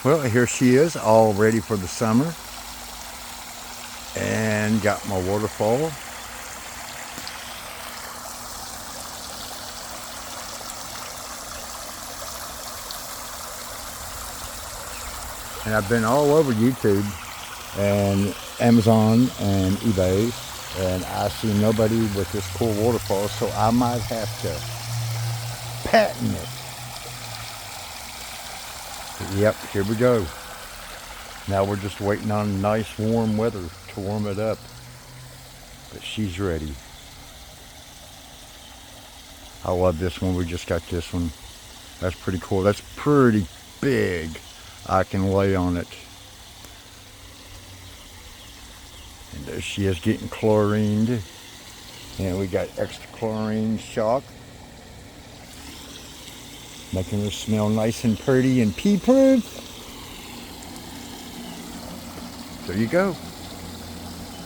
Well, here she is, all ready for the summer. And got my waterfall. And I've been all over YouTube and Amazon and eBay, and I see nobody with this cool waterfall, so I might have to patent it. But yep, here we go. Now we're just waiting on nice warm weather to warm it up. But she's ready. I love this one. We just got this one. That's pretty cool. That's pretty big. I can lay on it. And there she is, getting chlorined. And we got extra chlorine shock, making her smell nice and pretty and pea proof. There you go.